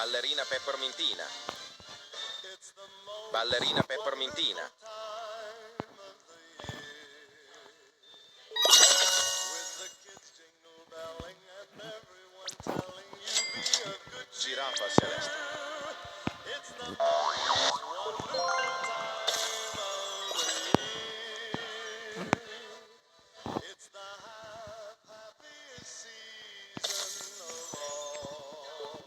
Ballerina peppermintina. Ballerina peppermintina. Giraffa celeste. It's the most wonderful time of the year. It's the happiest season of all.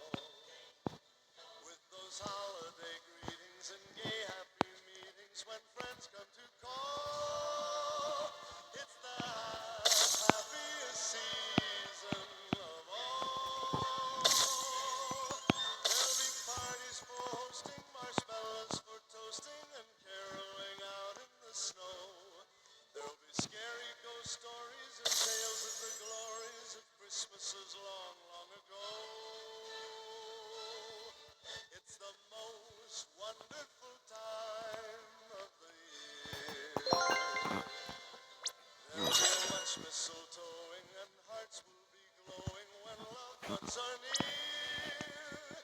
With those holiday greetings and gay happy meetings when friends come to call. It's the happiest season of all. There'll be parties for hosting, marshmallows for toasting, and caroling out in the snow. There'll be scary ghost stories and tales of the glories of Christmases long, long ago. It's the most wonderful time of the year. There'll be much mistletoeing and hearts will be glowing when loved ones are near.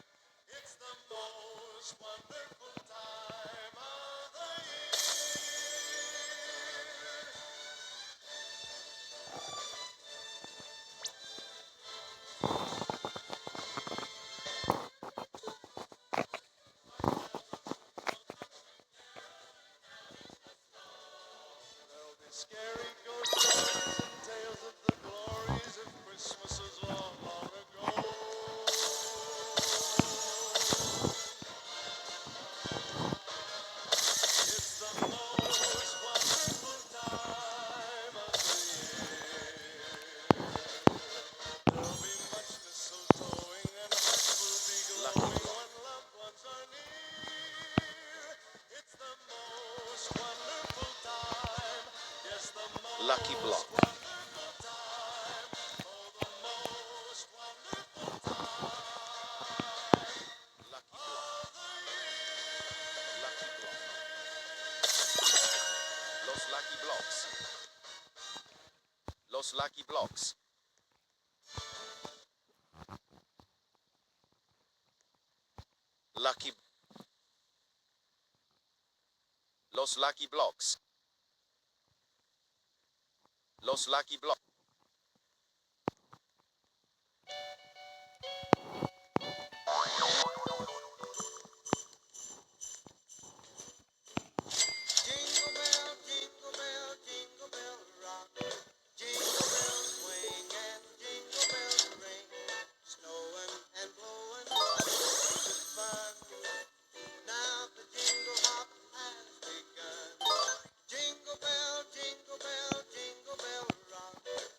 It's the most wonderful time of the year. There'll be scary ghost stories and tales of the glories of Christmases long, long ago. It's the most wonderful time of the year. There'll be much mistletoeing and hearts will be glowing when loved ones are near. It's the most wonderful time. Yes, the most Lucky Block. wonderful time. Oh, the most wonderful time Lucky of Block. the year. Lucky Block. Los Lucky Blocks. Los Lucky Blocks. Lucky. Los Lucky Blocks. Los Lucky Blocks. Jingle bell rock. Jingle bells swing and jingle bells ring. Snowing and blowing up the fun. Now the jingle hop has begun. Jingle bell rock.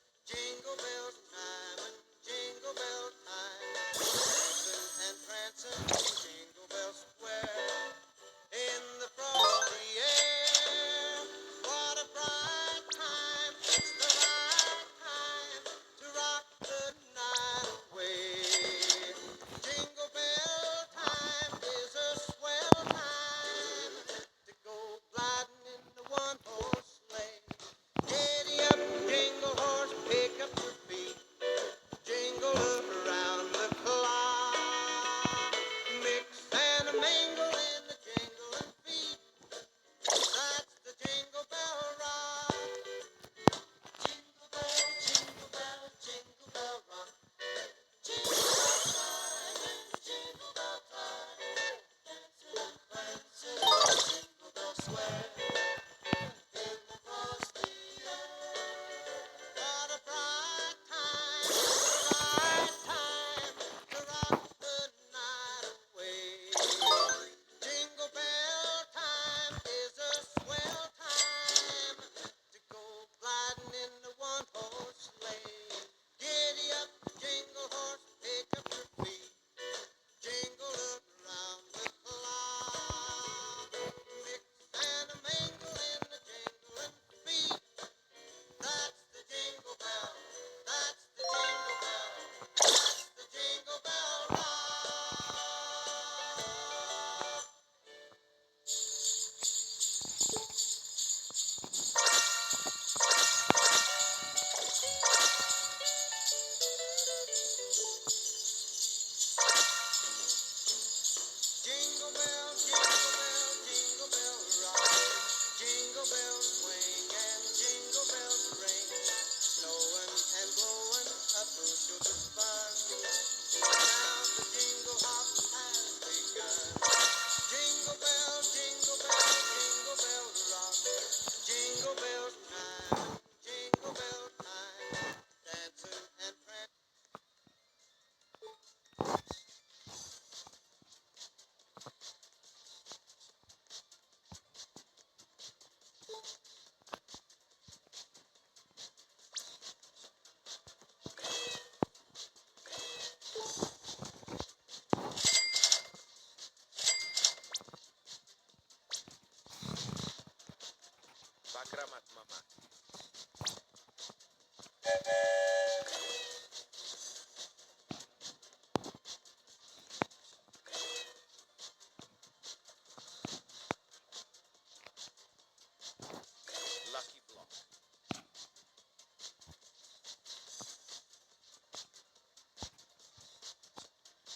Lucky block.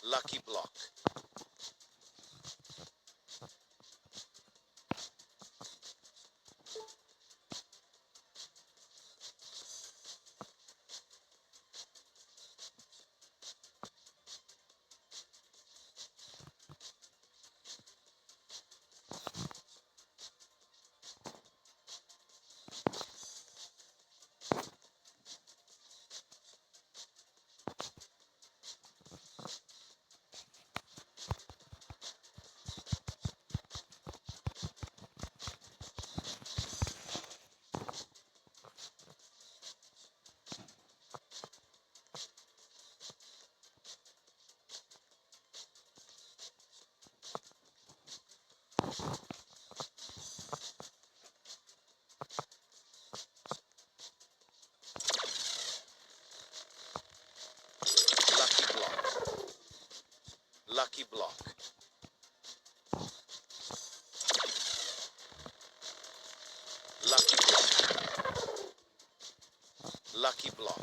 Lucky block. Lucky block. Lucky block. Lucky block. Lucky block. Lucky block.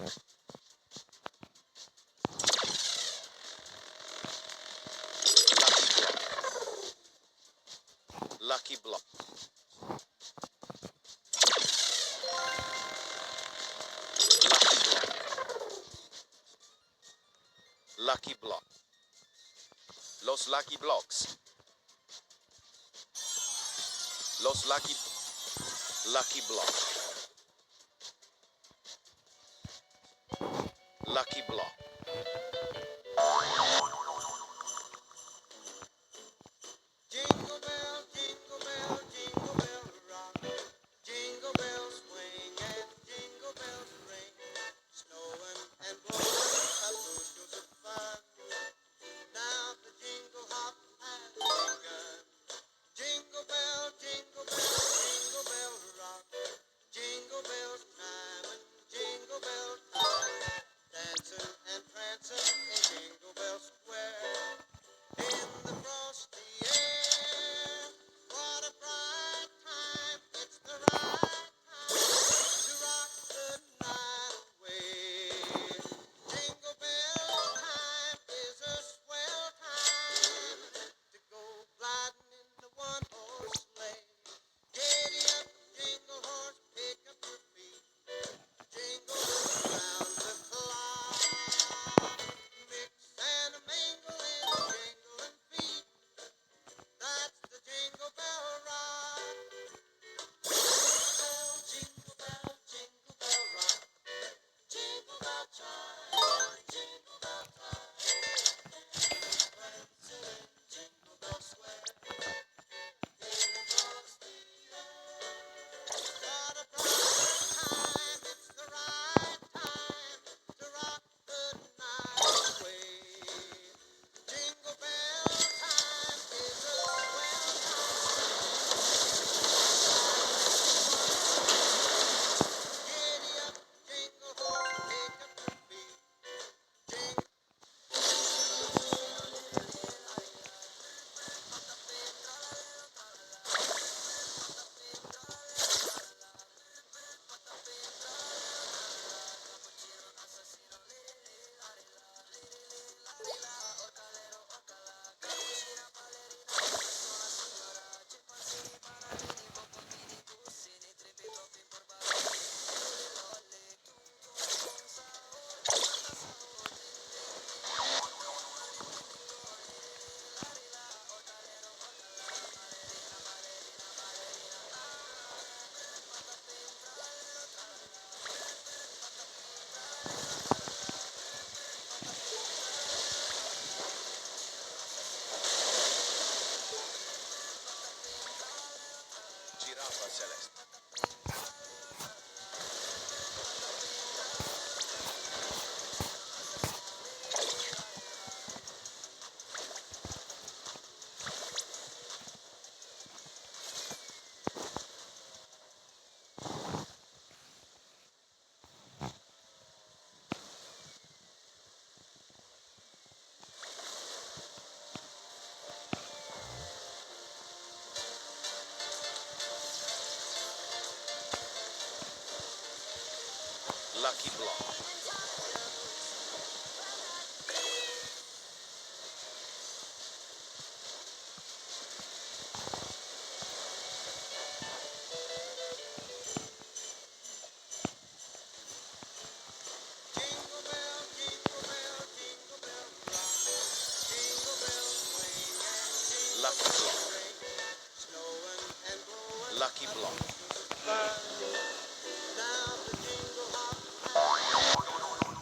Lucky block. Lucky block. Los lucky blocks. Los lucky block. Lucky block. Jingle bell, jingle bell, jingle bell rock. Jingle bells swing and jingle bells ring. Snowing and blowing a bushels of fun. Now the jingle hop has begun. Jingle bell, jingle bell rock. Lucky block. Jingle bell, jingle bell, jingle bell rock. Jingle bells swing and jingle Lucky bells block. ring. Snowing and blowing Lucky up block. bushels of fun. Now the jingle hop has begun.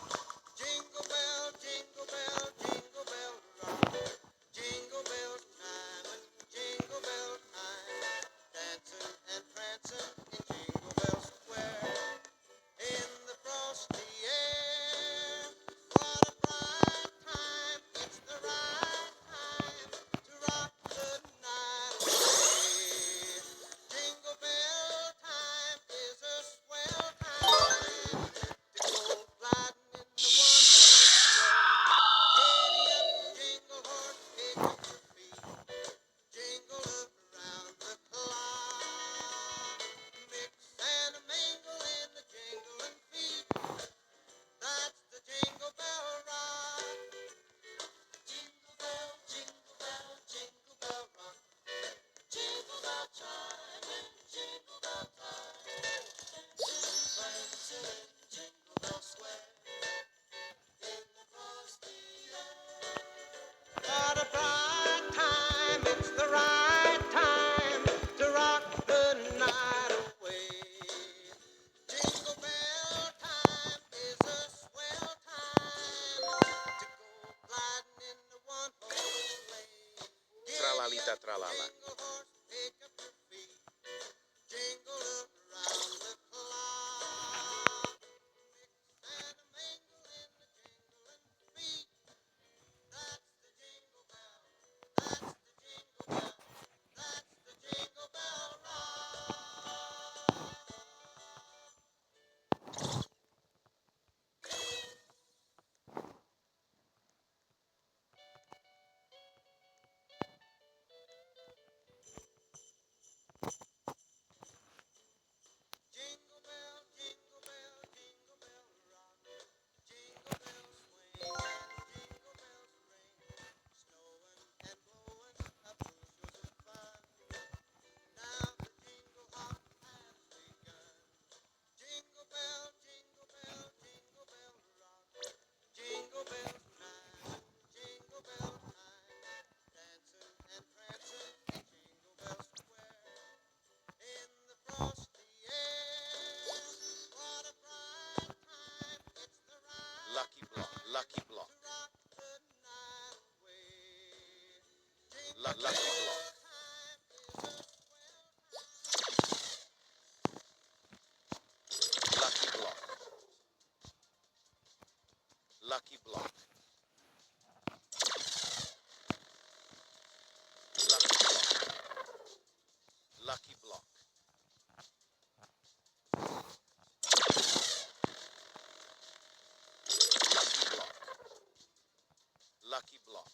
Jingle bell, jingle bell, jingle bell rock. Jingle bell time and jingle bell time. Dancing and prancing in Jingle Bell Square. In the frosty air, what a bright time! It's the right time to rock the night away. Jingle bell time is a swell time to go gliding in the one-horse sleigh. Giddy up, jingle horse, pick up your feet. Jingle around the clock. Mix and a mingle in the jingling feet. That's the Jingle Bell Rock. Jingle bell, jingle bell rock. Jingle bell chime and jingle bell time. Dancing, prancing, jingle bell swing in the frosty air. What a bright time, it's the right time to rock the night away. Jingle bell time is a swell time to go gliding in the one-horse sleigh. Tralalita tralala. Jingle horse, pick up your feet. Jingle around the clock. Mix and a mingle in the jingling feet. That's the jingle bell. That's the jingle bell. That's the jingle bell rock. Jingle bell, jingle bell, jingle bell rock. Jingle bells swing and jingle bells ring. Snowing and blowing up bushels of fun. Now the jingle hop has begun. Jingle bell, jingle bell, jingle bell rock. Jingle bells chime and jingle bell time. Dancing and prancing in Jingle Bell Square. In the frosty air, what a bright time! It's the right Lucky block. Lucky time block. to rock the night away. Lucky Jingle block. bell time is a swell Lucky block. Lucky block. Lucky block. Lucky block. Lucky block. Lucky block.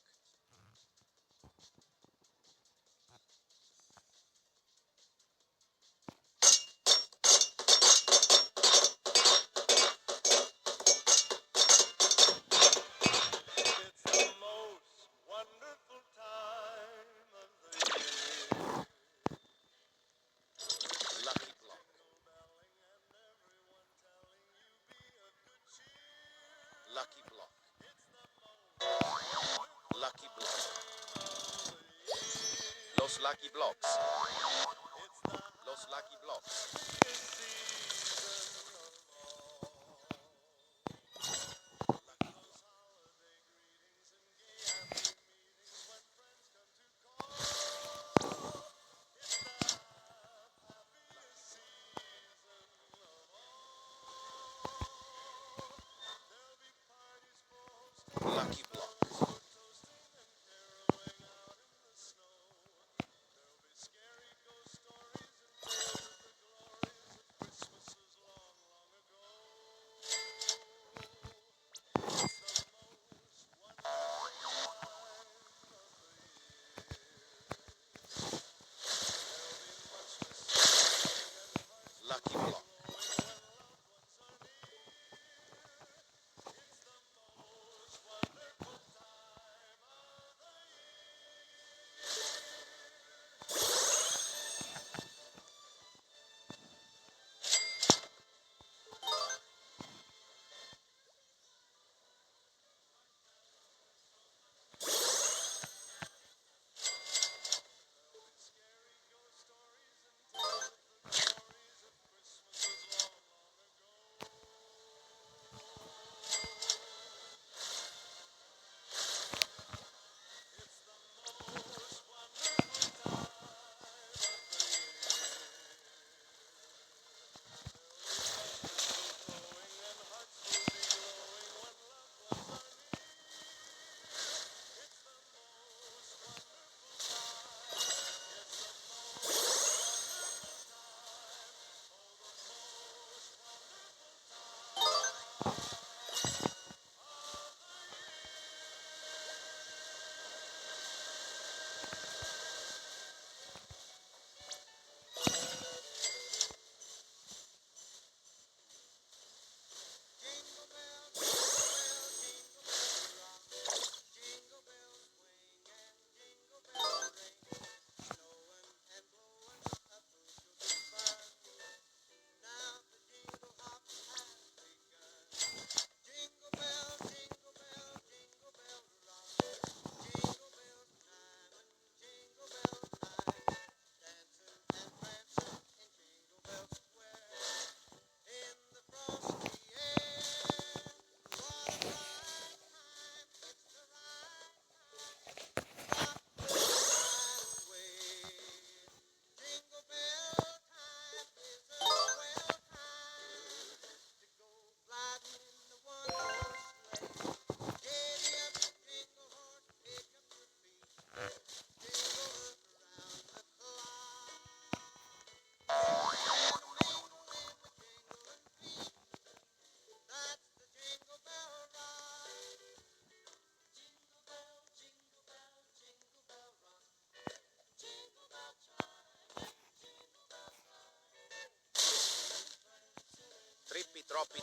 It's the most wonderful time of the year. Lucky block. Jingle belling and everyone telling you be of good cheer. Lucky block. It's the most wonderful Lucky block. time of the year. Los Lucky Blocks. It's the Los Lucky Blocks. happiest season of all. Those holiday greetings and gay happy meetings when friends come to call. It's the happiest season of all. There'll be parties for hosting, Lucky block. for toasting and caroling out in the snow. There'll be scary ghost stories and tales of the glories of Christmas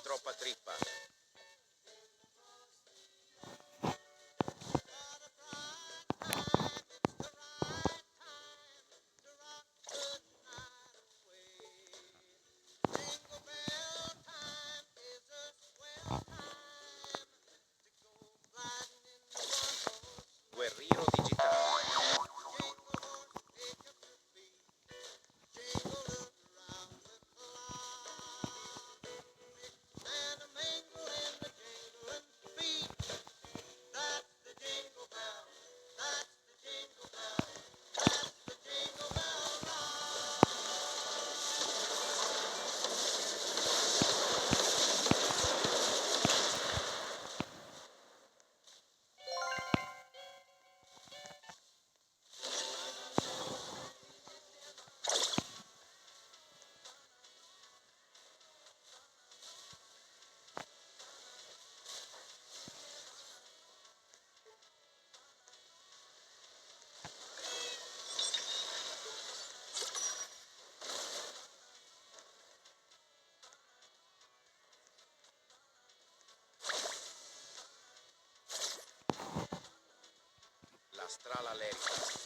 troppa trippa. Guerriero digitale. La strala lerica.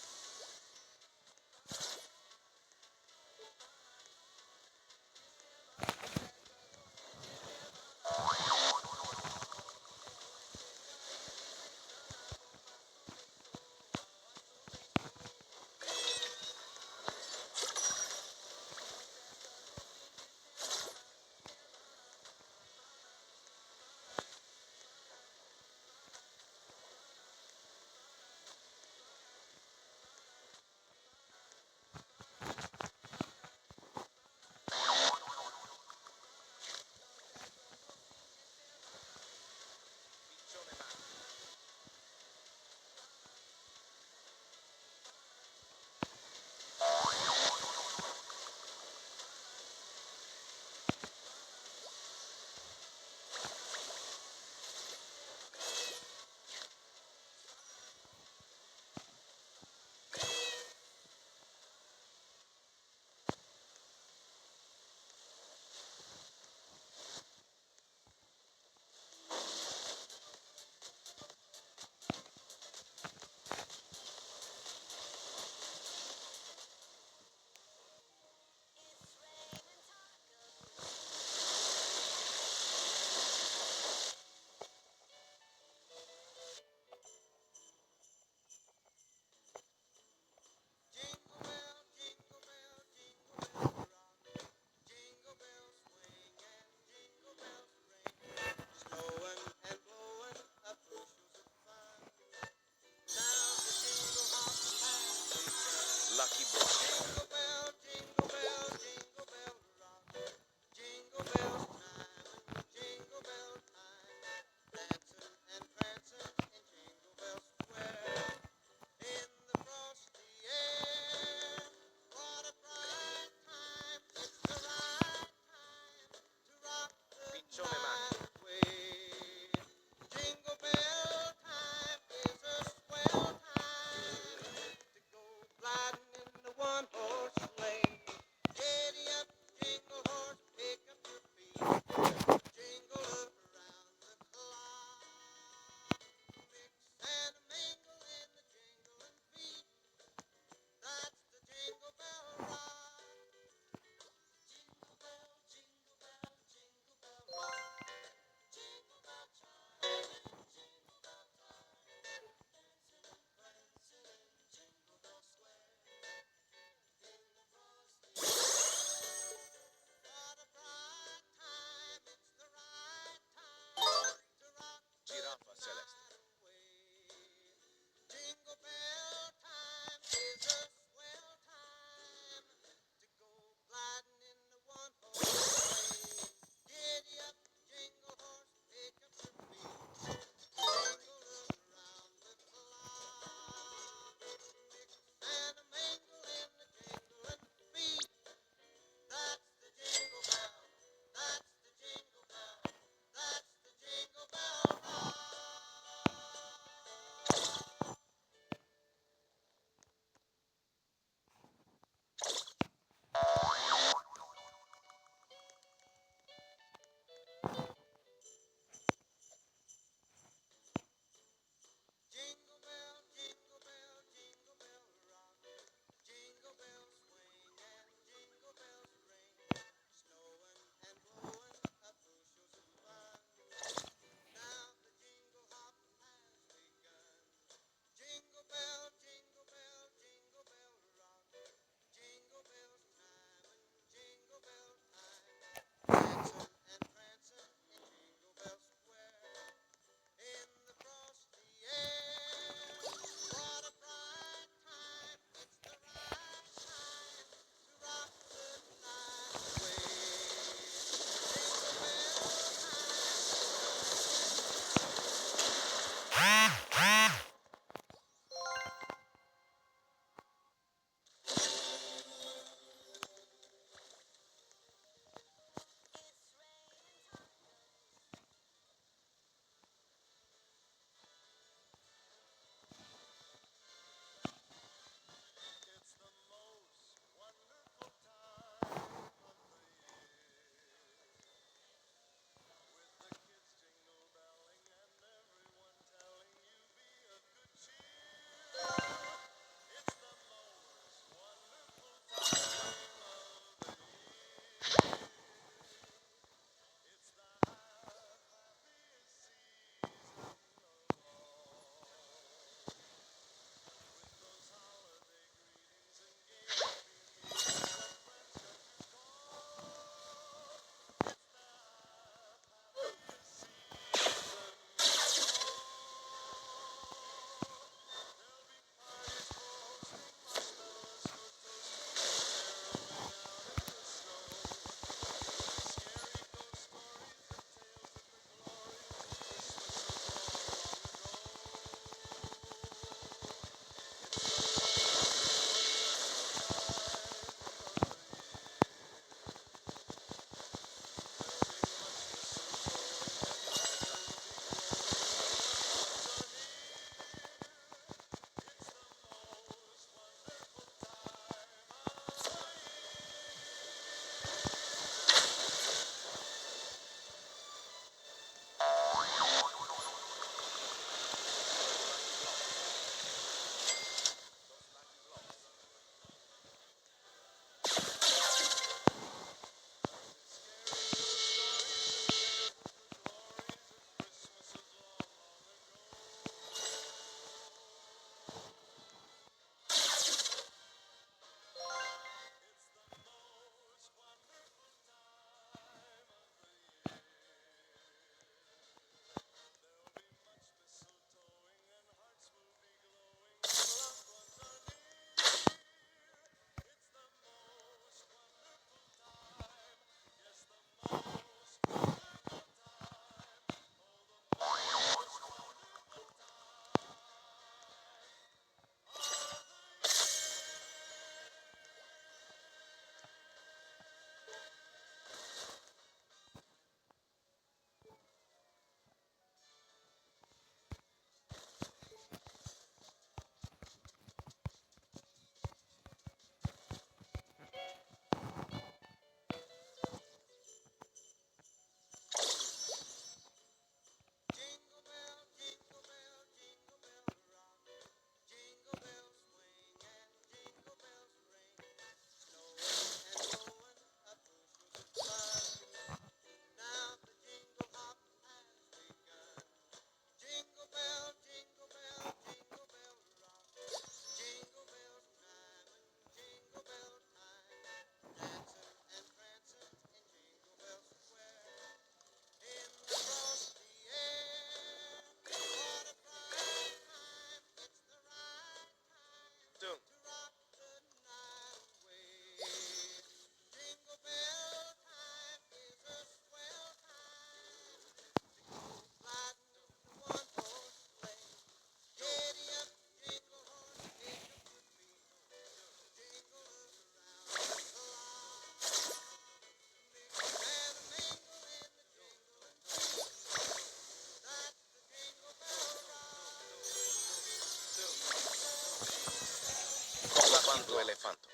Elefanto, elefanto.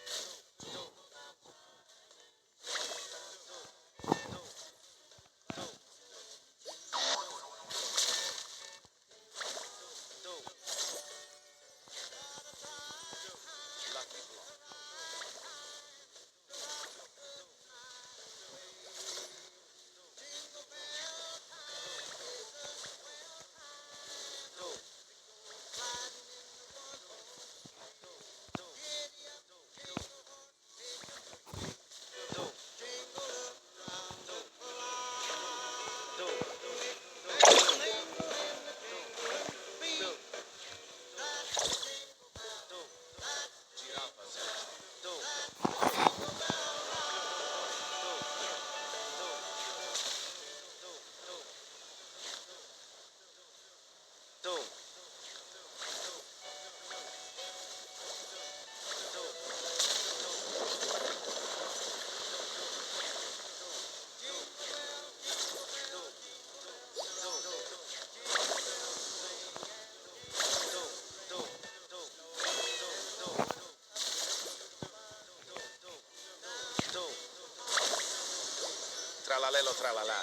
Lucky block. Giraffa celeste. Tralalelo, tralala.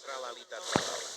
Tralalita, tralala.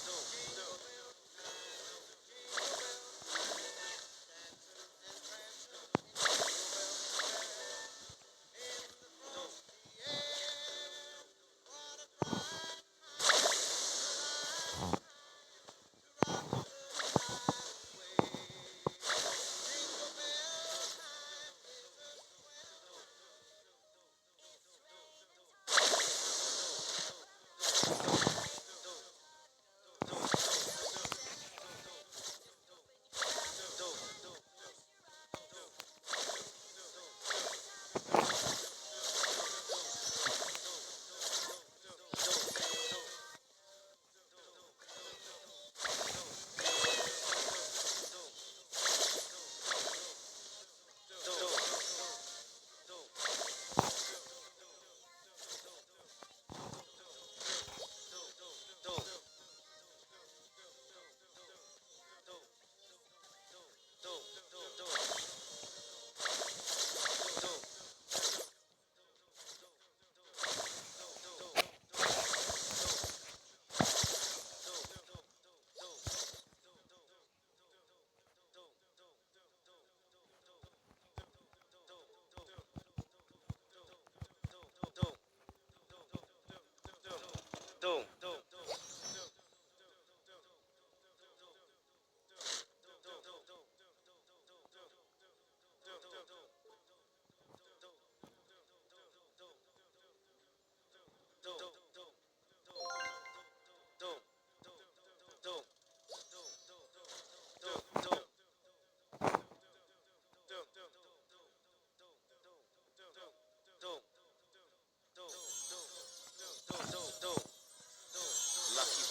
Lucky block.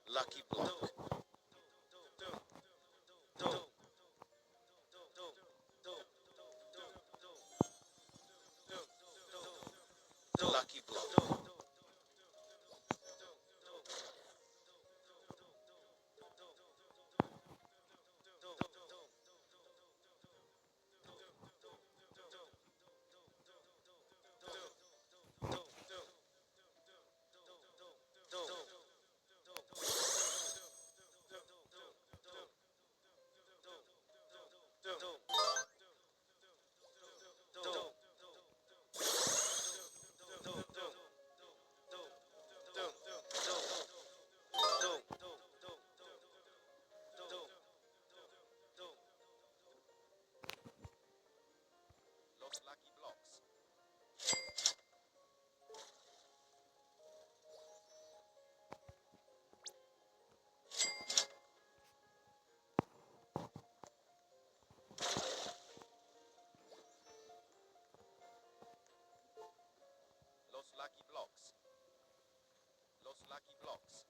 Lucky block. Lucky block. Lucky block. Los lucky blocks. Los lucky blocks. Los lucky blocks.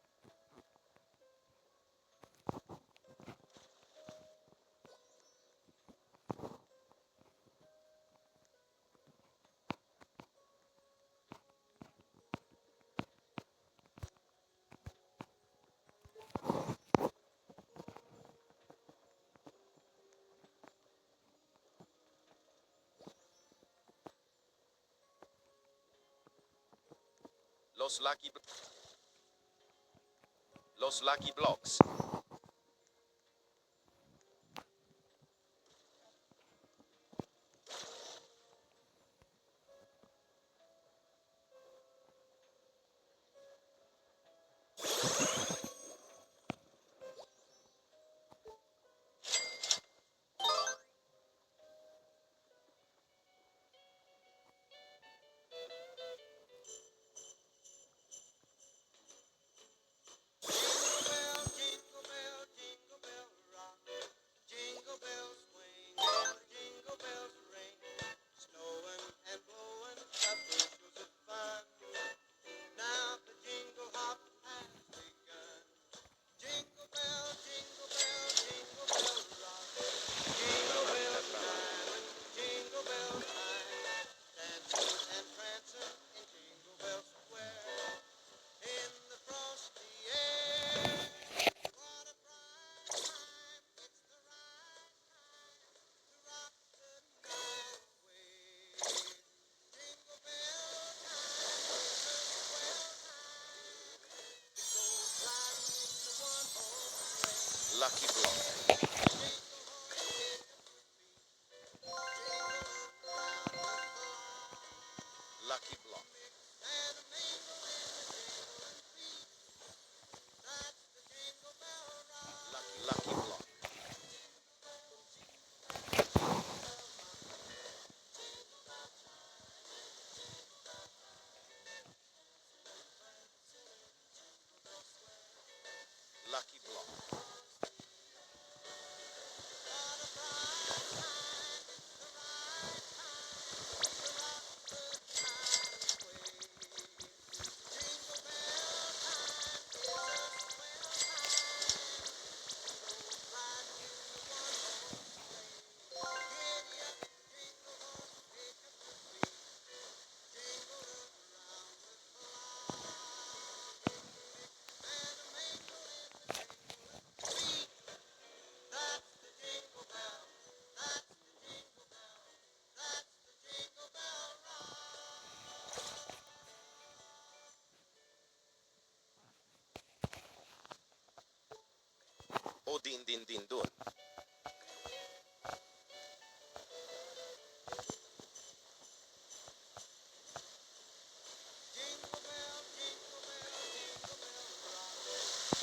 Los Lucky Los Lucky Blocks. Jingle bell, jingle bell rock. Jingle bells swing and jingle bells ring. Snowing and blowing up bushels of fun. Now the jingle hop has begun. Jingle bell, jingle bell, jingle bell rock. Jingle bell time and jingle bell time. Dancing and prancing in Jingle Bell Square. In the frosty air. What a bright time. It's the right time to rock the night away. Jingle bell time is a swell time to go sliding in the one-horse sleigh. Lucky Block. Jingle horse, pick up your feet. Jingle up around the clock. Lucky Block. Mix and a mingle in the jingling beat. That's the Jingle Bell Rock. Lucky Block. Lucky Block. What a bright time, it's the right time to rock the night away. Jingle bell time is a swell time to go sliding in the one-horse sleigh. Giddy up, jingle horse, pick up your feet. Jingle around the clock. Mix and a mingle in the jingling beat. That's the Jingle Bell. That's the Jingle Bell. That's the Jingle Bell Rock. O din din din dun. Jingle bell, jingle bell, jingle bell rock.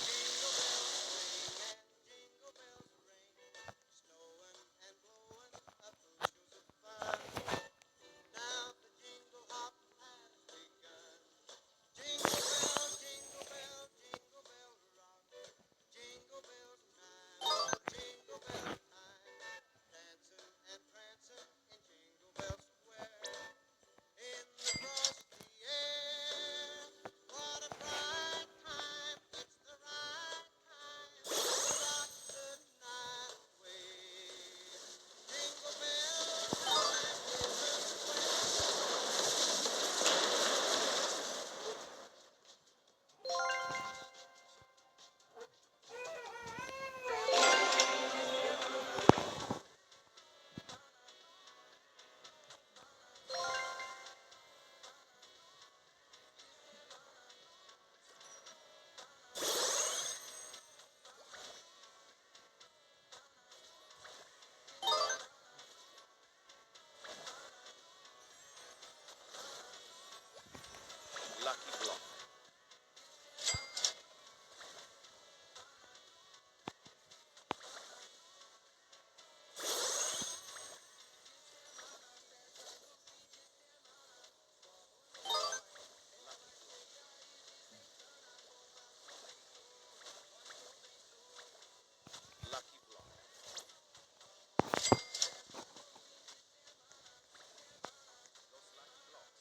Jingle bells swing and jingle bells ring. Snowing and blowing up bushels of fun. Now the jingle hop has begun. Jingle bell, jingle bell, jingle bell rock. Jingle bells time, jingle bell time. Dancing and prancing in Jingle Bell Square. In the frosty air. What a bright time, it's the right time to rock the night away. Jingle bell time is a swell. Lucky Block. Lucky Block. Los Lucky Blocks.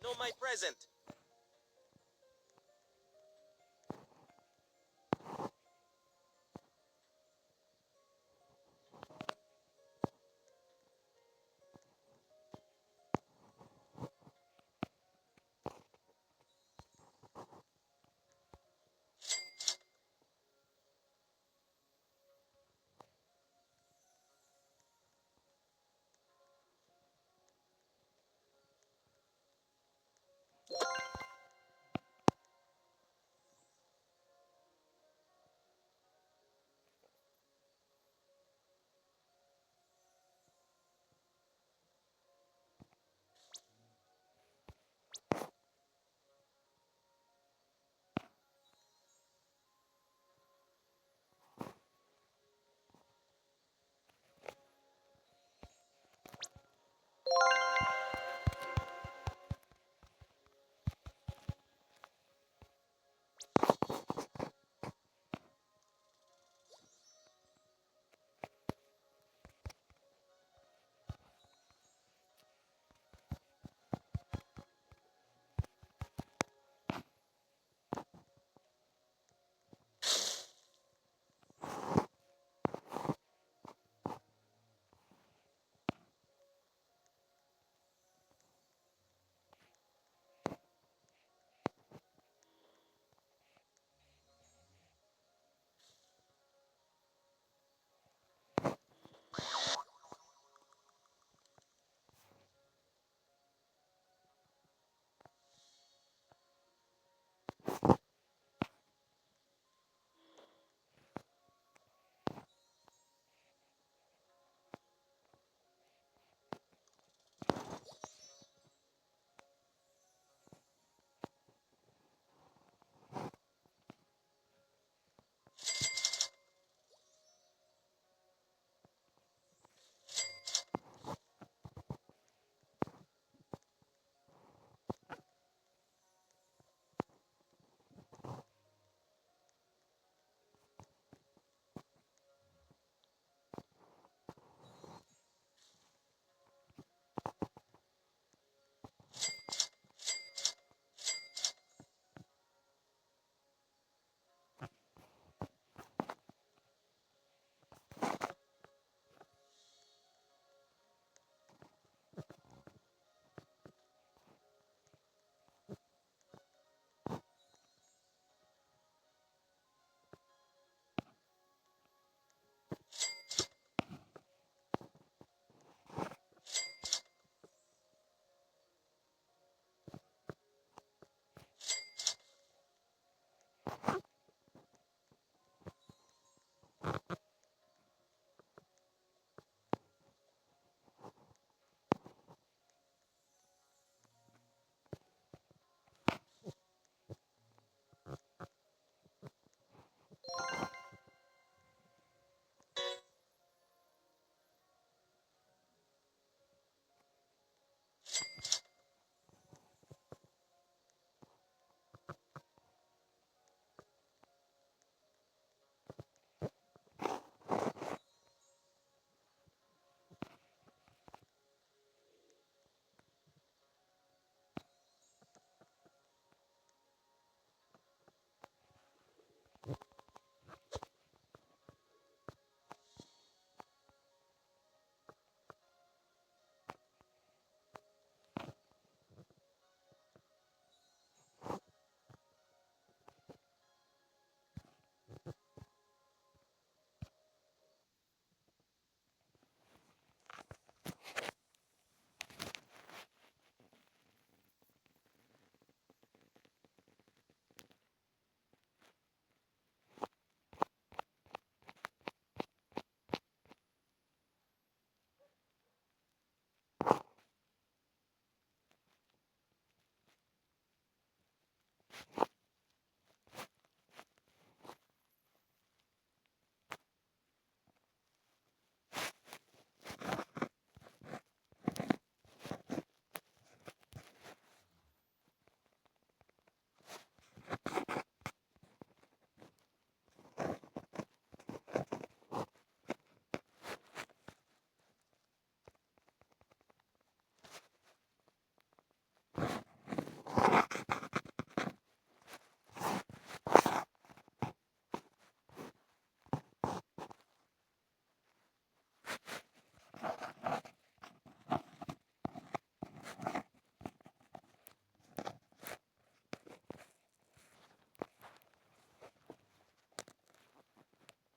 No, my present.